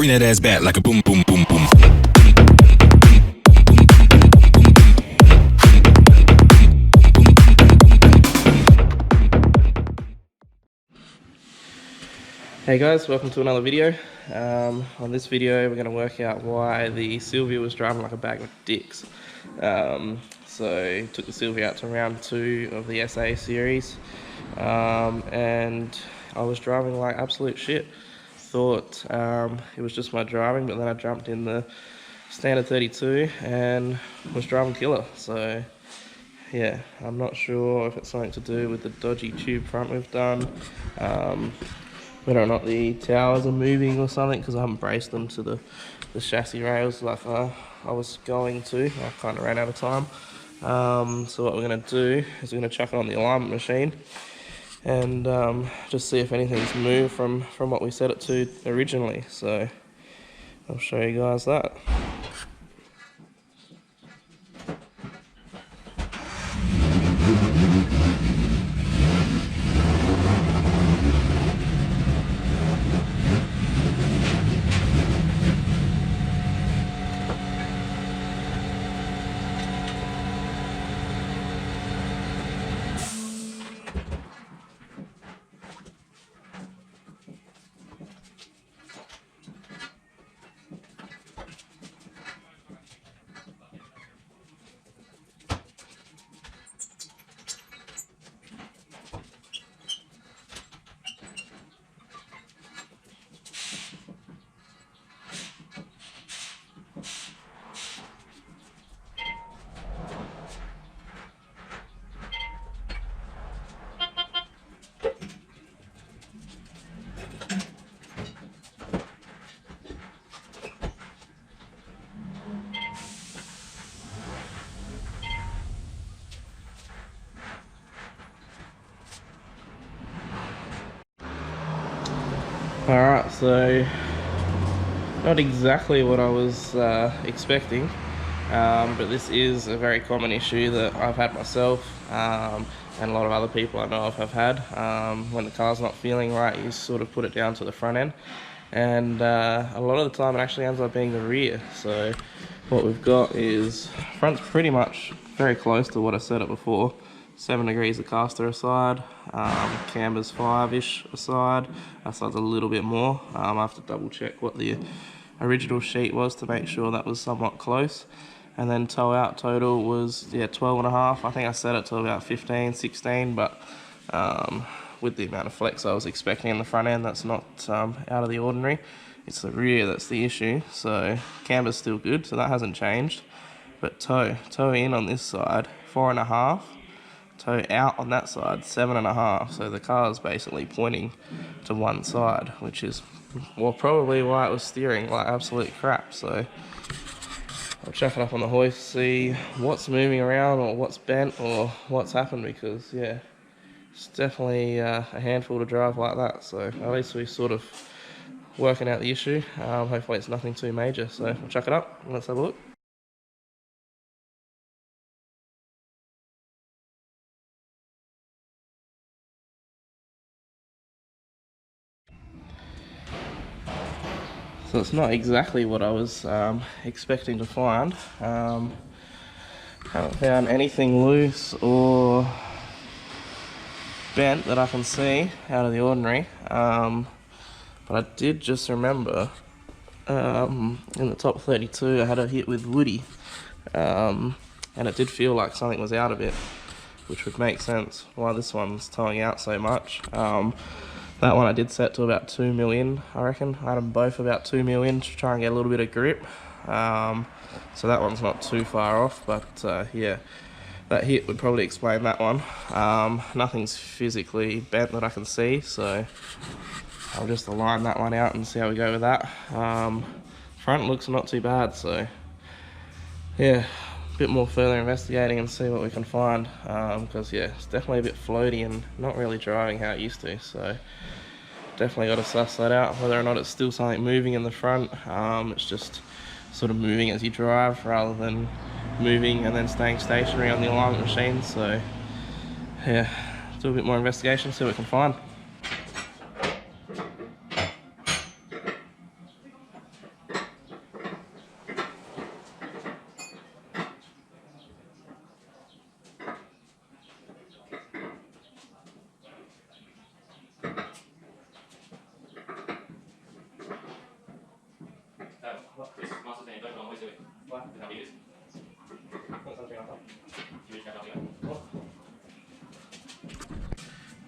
Bring that ass back like a boom, boom, boom, boom. Hey guys, welcome to another video. On this video we're going to work out why the Sylvia was driving like a bag of dicks. So took the Sylvia out to round 2 of the SA series, and I was driving like absolute shit. Thought it was just my driving, but then I jumped in the standard 32 and was driving killer. So yeah, I'm not sure if it's something to do with the dodgy tube front we've done, whether or not the towers are moving or something, because I haven't braced them to the chassis rails like I was going to. I kind of ran out of time. So what we're going to do is we're going to chuck it on the alignment machine and just see if anything's moved from what we set it to originally. So I'll show you guys that. Alright, so not exactly what I was expecting, but this is a very common issue that I've had myself, and a lot of other people I know of have had. When the car's not feeling right, you sort of put it down to the front end, and a lot of the time it actually ends up being the rear. So what we've got is front's pretty much very close to what I set it before. 7 degrees of caster aside, camber's 5-ish aside. That side's a little bit more. I have to double check what the original sheet was to make sure that was somewhat close. And then toe out total was 12.5. I think I set it to about 15, 16, but with the amount of flex I was expecting in the front end, that's not out of the ordinary. It's the rear that's the issue. So camber's still good, so that hasn't changed. But toe in on this side, 4.5. Toe out on that side, 7.5. So the car's basically pointing to one side, which is, well, probably why it was steering like absolute crap. So I'll chuck it up on the hoist, see what's moving around or what's bent or what's happened, because yeah, it's definitely a handful to drive like that. So at least we're sort of working out the issue. Hopefully it's nothing too major. So I'll chuck it up and let's have a look. So it's not exactly what I was expecting to find. Haven't found anything loose or bent that I can see out of the ordinary. But I did just remember in the top 32 I had a hit with Woody, and it did feel like something was out of it, which would make sense why this one's towing out so much. That one I did set to about 2 million, I reckon. I had them both about 2 million to try and get a little bit of grip. So that one's not too far off, but yeah, that hit would probably explain that one. Nothing's physically bent that I can see, so I'll just align that one out and see how we go with that. Front looks not too bad, so yeah, a bit more further investigating and see what we can find, because yeah, it's definitely a bit floaty and not really driving how it used to. So definitely got to suss that out, whether or not it's still something moving in the front. It's just sort of moving as you drive rather than moving and then staying stationary on the alignment machine. So yeah, do a bit more investigation, see what we can find.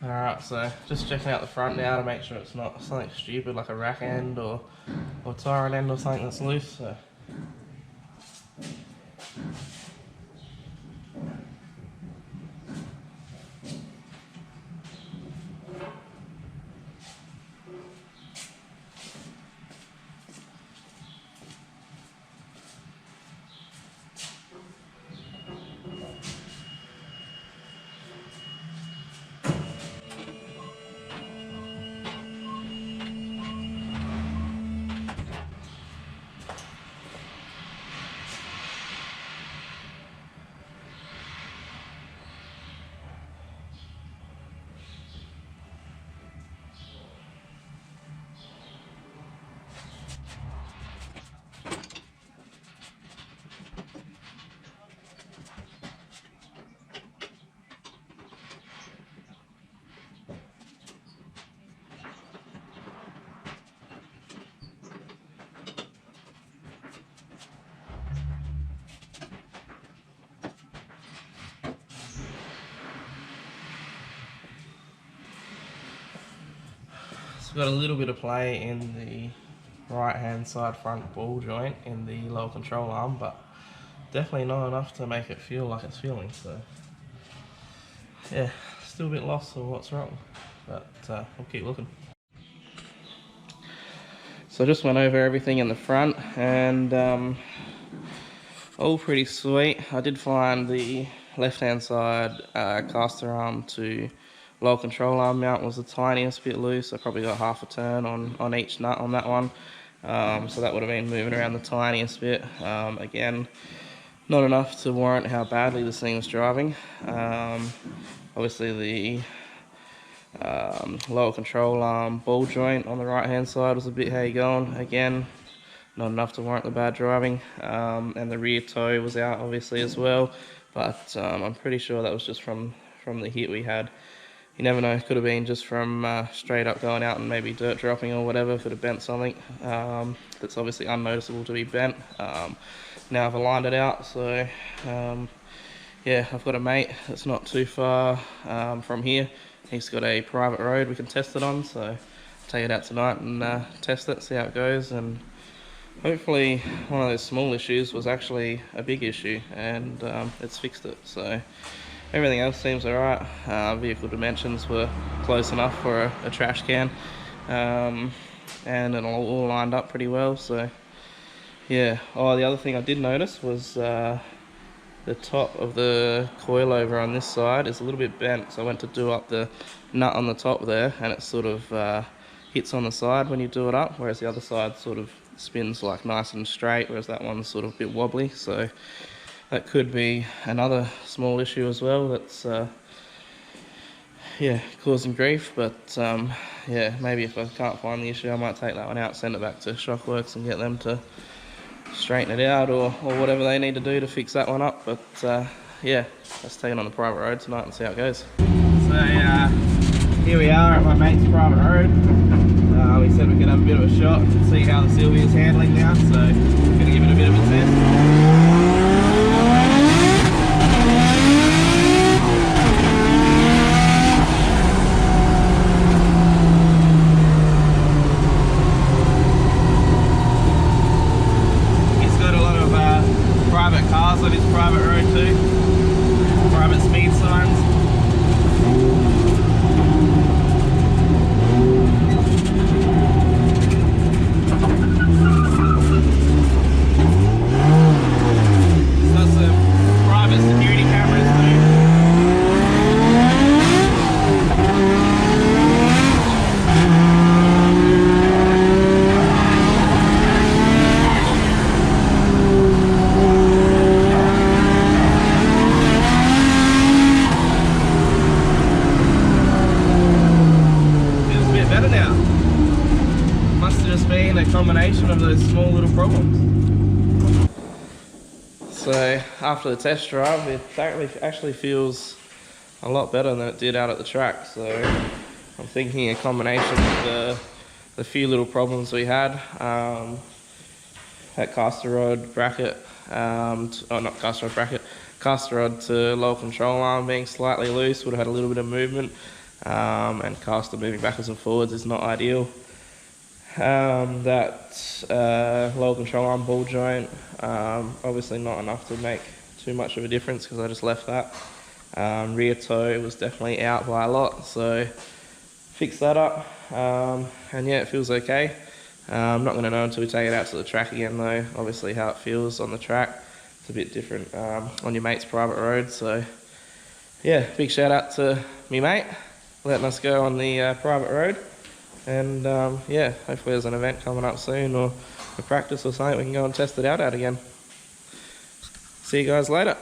Alright, so just checking out the front now to make sure it's not something stupid like a rack end or tire end or something that's loose. So. It's got a little bit of play in the right hand side front ball joint in the lower control arm, but definitely not enough to make it feel like it's feeling. So yeah, still a bit lost on what's wrong, but we'll keep looking. So I just went over everything in the front and all pretty sweet. I did find the left hand side caster arm to lower control arm mount was the tiniest bit loose. I probably got half a turn on each nut on that one. So that would have been moving around the tiniest bit. Again, not enough to warrant how badly this thing was driving. Obviously the lower control arm ball joint on the right hand side was a bit how you going. Again, not enough to warrant the bad driving. And the rear toe was out obviously as well, but I'm pretty sure that was just from the hit we had. You never know, it could have been just from straight up going out and maybe dirt dropping or whatever, could have bent something that's obviously unnoticeable to be bent. Now I've aligned it out, so yeah, I've got a mate that's not too far from here. He's got a private road we can test it on, so I'll take it out tonight and test it, see how it goes, and hopefully one of those small issues was actually a big issue and it's fixed it. So everything else seems alright. Vehicle dimensions were close enough for a trash can, and it all lined up pretty well. So yeah. Oh, the other thing I did notice was the top of the coilover on this side is a little bit bent. So I went to do up the nut on the top there, and it sort of hits on the side when you do it up, whereas the other side sort of spins like nice and straight, whereas that one's sort of a bit wobbly. So that could be another small issue as well that's yeah, causing grief. But yeah, maybe if I can't find the issue, I might take that one out, send it back to Shockworks and get them to straighten it out or whatever they need to do to fix that one up. But yeah, let's take it on the private road tonight and see how it goes. So here we are at my mate's private road. We said we could have a bit of a shot and see how the Sylvia's handling now, so I'm going to give it a bit of a test. Private cars on his private road too, private speed signs. Got some private security cameras too. A combination of those small little problems. So after the test drive, it actually feels a lot better than it did out at the track. So I'm thinking a combination of the few little problems we had, that caster rod bracket, not caster rod bracket, caster rod to lower control arm being slightly loose would have had a little bit of movement, and caster moving backwards and forwards is not ideal. That lower control arm ball joint, obviously not enough to make too much of a difference because I just left that. Rear toe was definitely out by a lot, so fix that up, and yeah, it feels okay. I'm not going to know until we take it out to the track again though, obviously how it feels on the track. It's a bit different on your mate's private road, so yeah, big shout out to me mate letting us go on the private road, and yeah, hopefully there's an event coming up soon or a practice or something we can go and test it out at again. See you guys later.